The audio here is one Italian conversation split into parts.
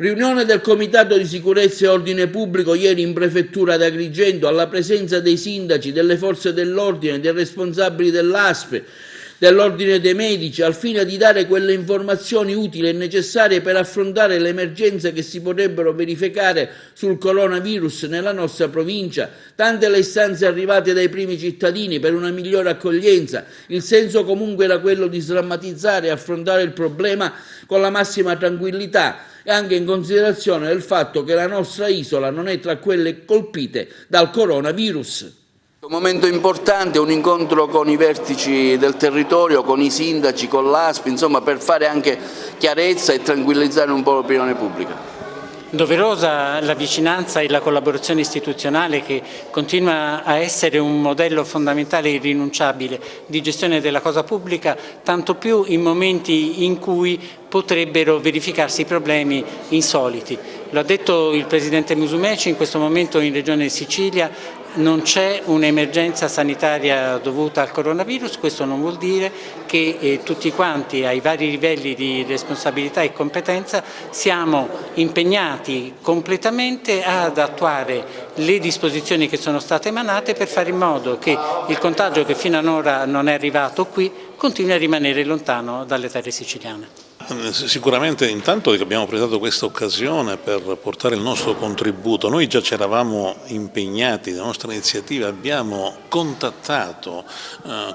Riunione del Comitato di Sicurezza e Ordine Pubblico ieri in Prefettura ad Agrigento alla presenza dei sindaci, delle forze dell'ordine, dei responsabili dell'ASP, dell'Ordine dei Medici, al fine di dare quelle informazioni utili e necessarie per affrontare le emergenze che si potrebbero verificare sul coronavirus nella nostra provincia. Tante le istanze arrivate dai primi cittadini per una migliore accoglienza. Il senso comunque era quello di sdrammatizzare e affrontare il problema con la massima tranquillità e anche in considerazione del fatto che la nostra isola non è tra quelle colpite dal coronavirus. Un momento importante, un incontro con i vertici del territorio, con i sindaci, con l'ASP, insomma per fare anche chiarezza e tranquillizzare un po' l'opinione pubblica. Doverosa la vicinanza e la collaborazione istituzionale che continua a essere un modello fondamentale e irrinunciabile di gestione della cosa pubblica, tanto più in momenti in cui potrebbero verificarsi problemi insoliti. Lo ha detto il Presidente Musumeci, in questo momento in Regione Sicilia non c'è un'emergenza sanitaria dovuta al coronavirus, questo non vuol dire che tutti quanti ai vari livelli di responsabilità e competenza siamo impegnati completamente ad attuare le disposizioni che sono state emanate per fare in modo che il contagio che fino ad ora non è arrivato qui continui a rimanere lontano dalle terre siciliane. Sicuramente intanto abbiamo presentato questa occasione per portare il nostro contributo. Noi già ci eravamo impegnati, la nostra iniziativa, abbiamo contattato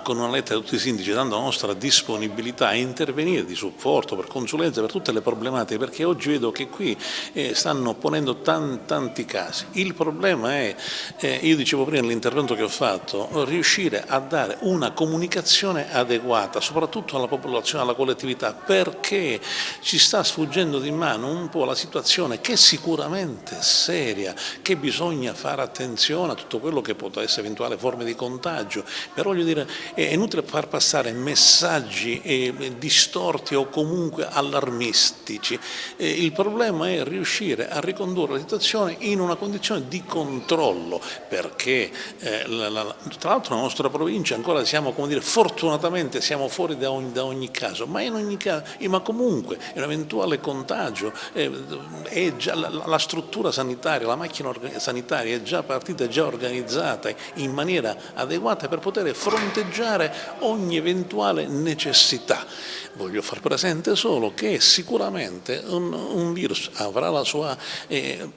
con una lettera tutti i sindaci dando la nostra disponibilità a intervenire di supporto, per consulenza, per tutte le problematiche, perché oggi vedo che qui stanno ponendo tanti casi. Il problema è, io dicevo prima nell'intervento che ho fatto, riuscire a dare una comunicazione adeguata, soprattutto alla popolazione, alla collettività, perché ci sta sfuggendo di mano un po' la situazione che è sicuramente seria, che bisogna fare attenzione a tutto quello che potrà essere eventuale forme di contagio, però voglio dire, è inutile far passare messaggi distorti o comunque allarmistici. Il problema è riuscire a ricondurre la situazione in una condizione di controllo, perché tra l'altro nella nostra provincia ancora siamo, come dire, fortunatamente siamo fuori da ogni caso, ma in ogni caso, comunque un eventuale contagio è già la struttura sanitaria, la macchina sanitaria è già partita, è già organizzata in maniera adeguata per poter fronteggiare ogni eventuale necessità. Voglio far presente solo che sicuramente un virus avrà la sua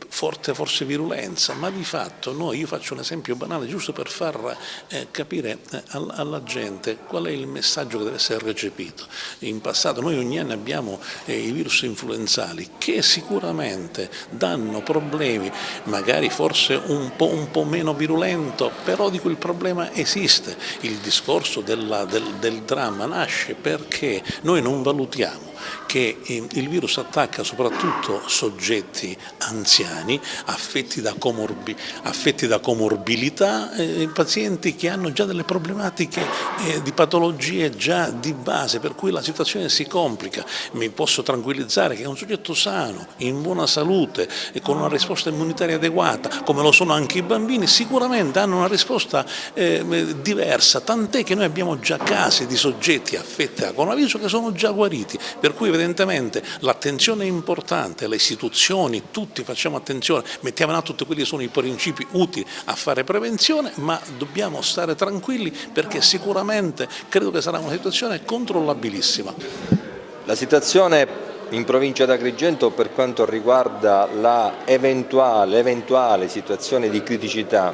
forte forse virulenza, ma di fatto io faccio un esempio banale giusto per far capire alla gente qual è il messaggio che deve essere recepito. In passato noi ogni anno abbiamo i virus influenzali che sicuramente danno problemi, magari forse un po' meno virulento, però di quel problema esiste. Il discorso del dramma nasce perché noi non valutiamo che il virus attacca soprattutto soggetti anziani, affetti da comorbilità, pazienti che hanno già delle problematiche di patologie già di base, per cui la situazione si complica. Mi posso tranquillizzare che un soggetto sano, in buona salute e con una risposta immunitaria adeguata, come lo sono anche i bambini, sicuramente hanno una risposta diversa, tant'è che noi abbiamo già casi di soggetti affetti da coronavirus che sono già guariti, per cui evidentemente l'attenzione è importante, le istituzioni, tutti facciamo attenzione, mettiamo in atto tutti quelli che sono i principi utili a fare prevenzione, ma dobbiamo stare tranquilli perché sicuramente credo che sarà una situazione controllabilissima. La situazione in provincia d'Agrigento per quanto riguarda l'eventuale situazione di criticità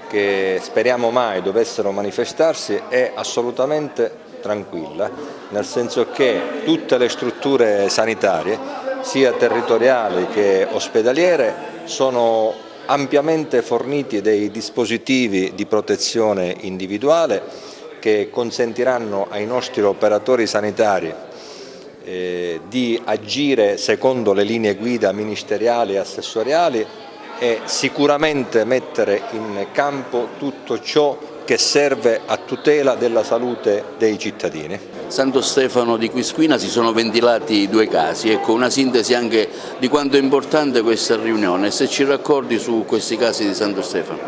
che speriamo mai dovessero manifestarsi è assolutamente tranquilla, nel senso che tutte le strutture sanitarie, sia territoriali che ospedaliere, sono ampiamente forniti dei dispositivi di protezione individuale che consentiranno ai nostri operatori sanitari di agire secondo le linee guida ministeriali e assessoriali e sicuramente mettere in campo tutto ciò che serve a tutela della salute dei cittadini. Santo Stefano di Quisquina si sono ventilati 2 casi, ecco una sintesi anche di quanto è importante questa riunione, se ci raccordi su questi casi di Santo Stefano.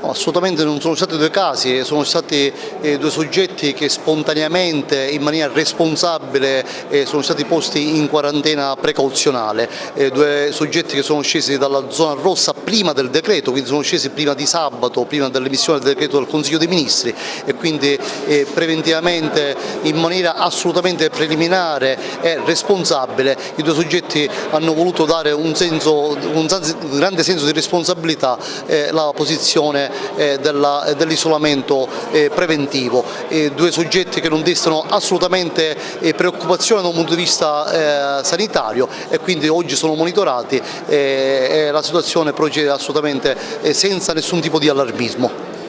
No, assolutamente non sono stati due casi, sono stati due soggetti che spontaneamente, in maniera responsabile, sono stati posti in quarantena precauzionale, due soggetti che sono scesi dalla zona rossa prima del decreto, quindi sono scesi prima di sabato, prima dell'emissione del decreto del Consiglio dei Ministri, e quindi preventivamente, in maniera assolutamente preliminare e responsabile, i due soggetti hanno voluto dare un grande senso di responsabilità, la posizione dell'isolamento preventivo. Due soggetti che non destano assolutamente preoccupazione da un punto di vista sanitario, e quindi oggi sono monitorati e la situazione procede assolutamente senza nessun tipo di allarmismo.